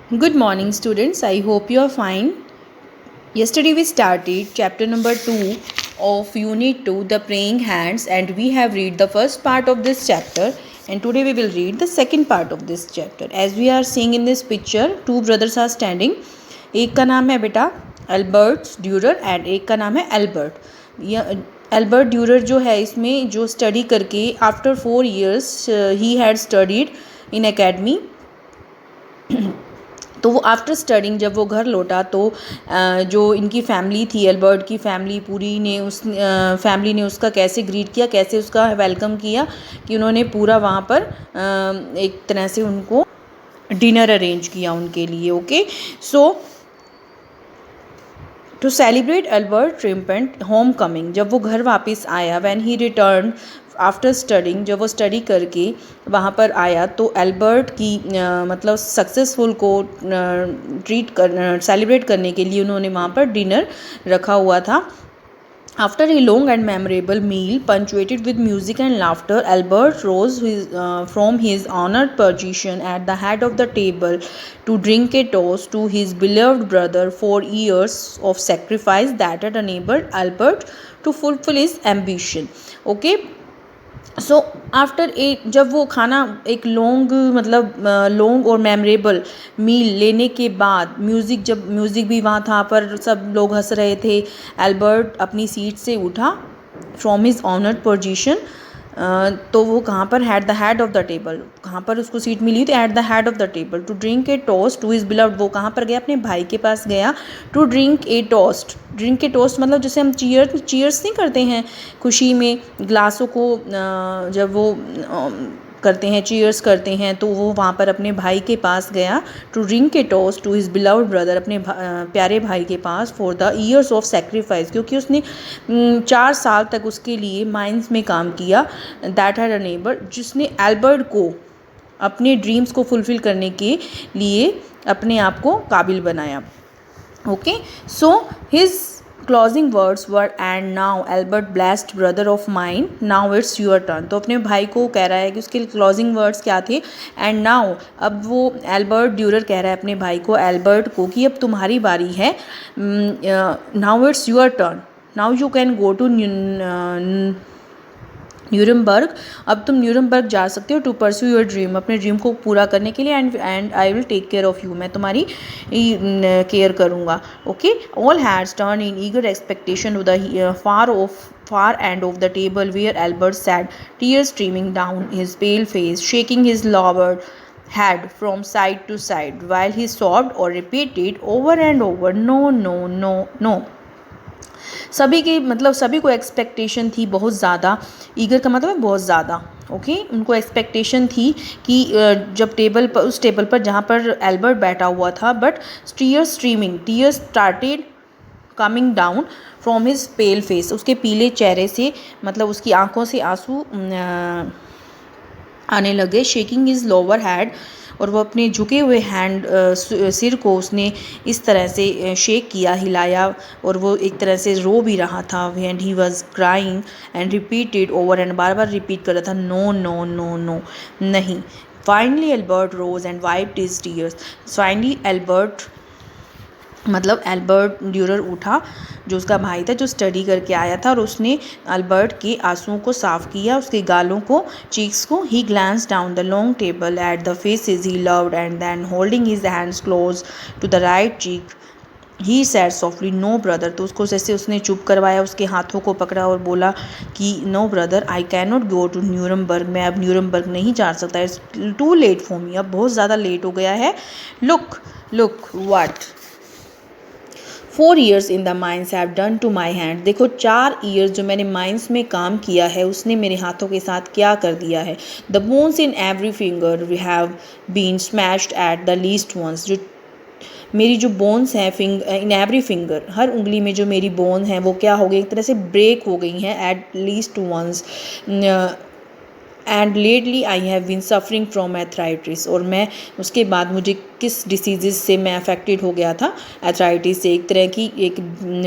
Good morning, students. I hope you are fine. Yesterday we started chapter number 2 of Unit 2, The Praying Hands, and we have read the first part of this chapter. And today we will read the second part of this chapter. As we are seeing in this picture, two brothers are standing. एक का नाम है बेटा Albert Dürer and एक का नाम है Albert. Albert Dürer जो है इसमें जो स्टडी करके after 4 years he had studied in academy. तो वो आफ्टर स्टडिंग जब वो घर लौटा तो जो इनकी फैमिली थी, एल्बर्ट की फैमिली पूरी ने फैमिली ने उसका कैसे ग्रीट किया, कैसे उसका वेलकम किया कि उन्होंने पूरा वहाँ पर एक तरह से उनको डिनर अरेंज किया उनके लिए. Okay, so to celebrate Albert triumphant homecoming, जब वो घर वापस आया, when he return after studying, जब वो स्टडी करके वहाँ पर आया तो एल्बर्ट की मतलब सक्सेसफुल को सेलिब्रेट करने के लिए उन्होंने वहाँ पर डिनर रखा हुआ था. After a long and memorable meal, punctuated with music and laughter, Albert rose from his honored position at the head of the table to drink a toast to his beloved brother for years of sacrifice that had enabled Albert to fulfill his ambition. Okay. So after जब वो खाना एक long और memorable मील लेने के बाद music भी वहाँ था पर सब लोग हंस रहे थे. एल्बर्ट अपनी सीट से उठा फ्रॉम हिज ऑनर्ड पोजीशन. तो वो कहाँ पर at the head of the table, कहाँ पर उसको सीट मिली थी at the head of the table. To drink a toast to his beloved, वो कहाँ पर गया, अपने भाई के पास गया. टू ड्रिंक ए टोस्ट मतलब जैसे हम चीयर्स नहीं करते हैं खुशी में ग्लासों को जब वो करते हैं, चीयर्स करते हैं, तो वो वहाँ पर अपने भाई के पास गया. To drink a toast to his beloved brother, अपने प्यारे भाई के पास, for the years of sacrifice, क्योंकि उसने 4 साल तक उसके लिए माइंस में काम किया. दैट हैड अनेबल्ड, जिसने एल्बर्ट को अपने ड्रीम्स को फुलफ़िल करने के लिए अपने आप को काबिल बनाया. Okay, so his closing words were and now Albert blessed brother of mine, now it's your turn. तो अपने भाई को कह रहा है कि उसके क्लोजिंग वर्ड्स क्या थे. एंड नाउ, अब वो एल्बर्ट ड्यूरर कह रहा है अपने भाई को, एल्बर्ट को, कि अब तुम्हारी बारी है. Now it's your turn, now you can go to Nuremberg, अब तुम न्यूरमबर्ग जा सकते हो. टू परस्यू योर ड्रीम, अपने ड्रीम को पूरा करने के लिए. And I will take care of you, मैं तुम्हारी केयर करूँगा. Okay, all heads turn in eager expectation to the far end of the table where Albert sat, tears streaming down his pale face, shaking his lowered head from side to side while he sobbed or repeated over and over, no no no no. सभी को expectation थी बहुत ज़्यादा. Eager का मतलब है बहुत ज़्यादा. ओके, उनको एक्सपेक्टेशन थी कि जब उस टेबल पर जहाँ पर एल्बर्ट बैठा हुआ था, but tears started coming down from his pale face, उसके पीले चेहरे से, मतलब उसकी आंखों से आंसू आने लगे. शेकिंग हिज लोअर हेड, और वो अपने झुके हुए सिर को उसने इस तरह से शेक किया, हिलाया, और वो एक तरह से रो भी रहा था. And he was crying and repeated over and, बार बार रिपीट कर रहा था, नो नो नो नो, नहीं. Finally Albert rose and wiped his tears, finally Albert Durer उठा, जो उसका भाई था, जो स्टडी करके आया था, और उसने एल्बर्ट के आंसुओं को साफ़ किया, उसके गालों को, चीक्स को. He glance down the long table at the faces he loved and then holding his hands close to the right cheek he said softly, no brother. तो उसको जैसे उसने चुप करवाया, उसके हाथों को पकड़ा और बोला कि no brother, I can not go to Nuremberg, मैं अब न्यूरमबर्ग नहीं जा सकता. It's too late for me, अब बहुत ज़्यादा लेट हो गया है. Look what 4 years in the mines have done to my hand, देखो 4 years जो मैंने माइंस में काम किया है उसने मेरे हाथों के साथ क्या कर दिया है. The bones in every finger have been smashed at the least once, जो मेरी जो बोन्स हैं इन एवरी फिंगर, हर उंगली में जो मेरी बोन हैं वो क्या हो गई, एक तरह से ब्रेक हो गई हैं. At least once, and lately I have been suffering from arthritis, और मैं उसके बाद मुझे किस डिसीज़ से मैं अफेक्टेड हो गया था, एथराइटिस से, एक तरह की एक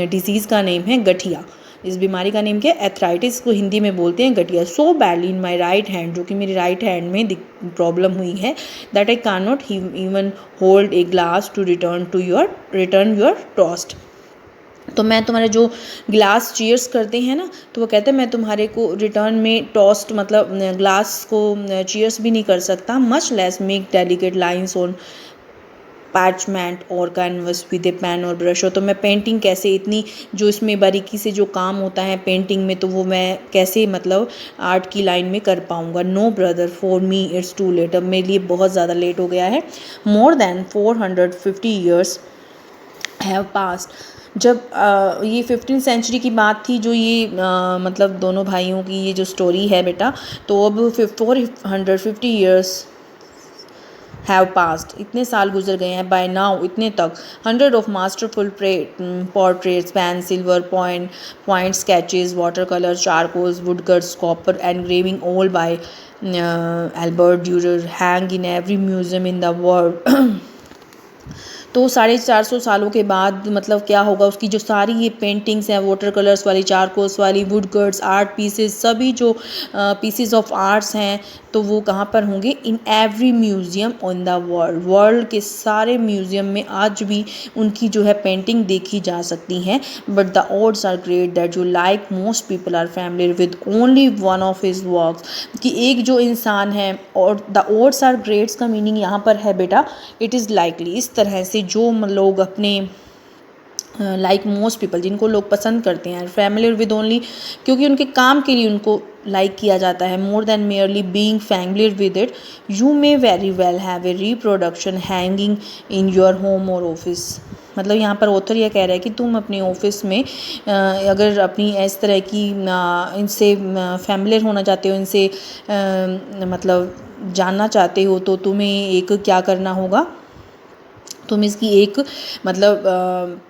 डिसीज़ का नेम है गठिया. इस बीमारी का नेम क्या है? एथराइटिस को हिंदी में बोलते हैं गठिया। So badly in my right hand, जो कि मेरी राइट हैंड में प्रॉब्लम हुई है, that I can not even hold a glass to return your toast. तो मैं तुम्हारे जो ग्लास चीयर्स करते हैं ना, तो वो कहते हैं मैं तुम्हारे को रिटर्न में टोस्ट मतलब ग्लास को चीयर्स भी नहीं कर सकता। Much less make delicate lines on parchment और कैनवस विद ए पेन और ब्रश हो। तो मैं पेंटिंग कैसे इतनी जो इसमें बारीकी से जो काम होता है पेंटिंग में, तो वो मैं कैसे मतलब आर्ट की लाइन में कर पाऊँगा। No brother for me it's too late, अब मेरे लिए बहुत ज़्यादा लेट हो गया है। More than 450 years have passed. जब ये 15th सेंचुरी की बात थी, जो ये मतलब दोनों भाइयों की ये जो स्टोरी है बेटा, तो अब 450 ईयर्स हैव पास्ड, इतने साल गुजर गए हैं। बाय नाउ, इतने तक 100 of masterful portraits, pen, silver point sketches, water colour, charcoals, wood cuts, copper engraving, all by Albert Durer, hang in every museum in the world. तो 450 सालों के बाद मतलब क्या होगा, उसकी जो सारी ये पेंटिंग्स हैं, वाटर कलर्स वाली, चारकोल्स वाली, वुड कट्स, आर्ट पीसेस, सभी जो पीसेस ऑफ आर्ट्स हैं, तो वो कहाँ पर होंगे? In every museum on the world. World के सारे म्यूज़ियम में आज भी उनकी जो है पेंटिंग देखी जा सकती हैं। But the odds are great that जो like most people are familiar with only one of his works, कि एक जो इंसान है, और द odds आर ग्रेट्स का मीनिंग यहाँ पर है बेटा इट इज़ लाइकली, इस तरह से जो लोग अपने लाइक मोस्ट पीपल, जिनको लोग पसंद करते हैं, फैमिलियर विद ओनली, क्योंकि उनके काम के लिए उनको लाइक किया जाता है, more then merely being familiar with it, you may very well have a reproduction hanging in your home और ऑफिस। मतलब यहाँ पर ऑथर यह कह रहा है कि तुम अपने ऑफिस में अगर अपनी इस तरह की इनसे फैमिलियर होना चाहते हो, इनसे मतलब जानना चाहते हो, तो तुम्हें एक क्या करना होगा, तुम इसकी एक मतलब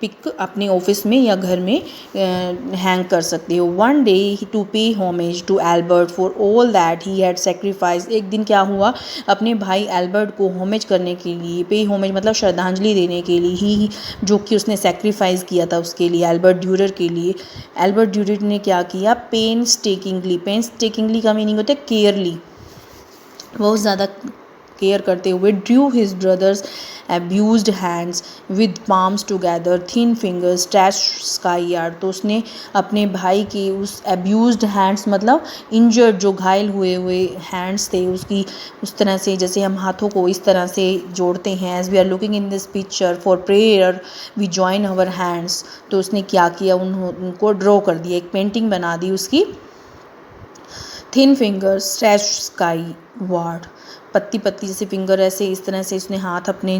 पिक अपने ऑफिस में या घर में हैंग कर सकते हो। One day to pay homage to Albert for all that he had sacrifice, एक दिन क्या हुआ, अपने भाई एल्बर्ट को होमेज करने के लिए, पे होमेज मतलब श्रद्धांजलि देने के लिए, ही जो कि उसने सेक्रीफाइस किया था उसके लिए, एल्बर्ट ड्यूरर के लिए। एल्बर्ट ड्यूरर ने क्या किया? पेन्सटेकिंगली का मीनिंग होता है केयरली, बहुत ज़्यादा केयर करते हुए, Drew his brothers abused hands with palms together, thin fingers stretched skyward। तो उसने अपने भाई के उस abused hands मतलब injured, जो घायल हुए hands थे उसकी, उस तरह से जैसे हम हाथों को इस तरह से जोड़ते हैं, as we are looking in this picture for prayer we join our hands। तो उसने क्या किया, उनको ड्रॉ कर दिया, एक पेंटिंग बना दी उसकी। थिन फिंगर्स स्ट्रेच्ड स्काईवर्ड, पत्ती पत्ती जैसे फिंगर, ऐसे इस तरह से उसने हाथ अपने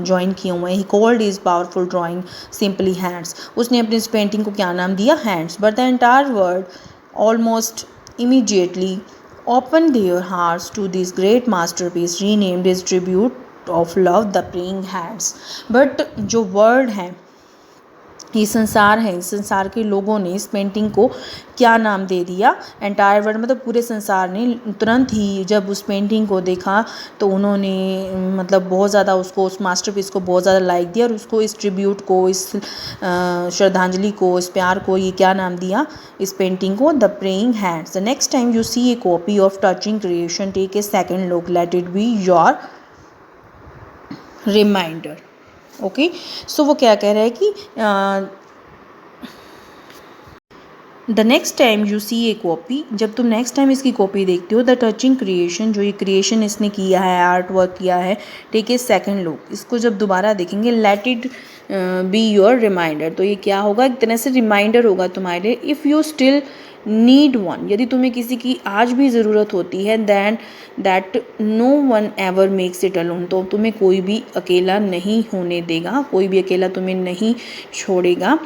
ज्वाइन किए हुए हैं। He called his powerful drawing simply hands, उसने अपनी इस पेंटिंग को क्या नाम दिया? Hands. But the entire world almost immediately open their hearts to this great masterpiece, renamed his tribute of love the praying hands. But जो world है, ये संसार है, इस संसार के लोगों ने इस पेंटिंग को क्या नाम दे दिया? एंटायर वर्ल्ड मतलब पूरे संसार ने तुरंत ही जब उस पेंटिंग को देखा, तो उन्होंने मतलब बहुत ज़्यादा उसको, उस मास्टरपीस को बहुत ज़्यादा लाइक दिया, और उसको इस ट्रिब्यूट को, इस श्रद्धांजलि को, इस प्यार को, ये क्या नाम दिया इस पेंटिंग को? The praying hands. The next time you see a copy of touching creation, take a second look, let it be your reminder. Okay, so वो क्या कह रहा है कि the next time you see a copy, जब तुम next time इसकी copy देखते हो, द टचिंग क्रिएशन, जो ये क्रिएशन इसने किया है, आर्ट वर्क किया है, टेक ए सेकेंड लुक, इसको जब दोबारा देखेंगे, let it be your reminder, तो ये क्या होगा? एक तरह से रिमाइंडर होगा तुम्हारे। If you still need one, यदि तुम्हें किसी की आज भी ज़रूरत होती है, then that no one ever makes it alone, तो तुम्हें कोई भी अकेला नहीं होने देगा, कोई भी अकेला तुम्हें नहीं छोड़ेगा,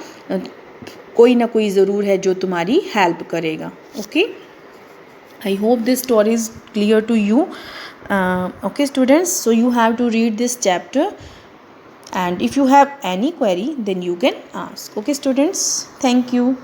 कोई ना कोई ज़रूर है जो तुम्हारी हेल्प करेगा। Okay, I hope this story is clear to you. Okay students, so you have to read this chapter, and if you have any query then you can ask. Okay students, thank you.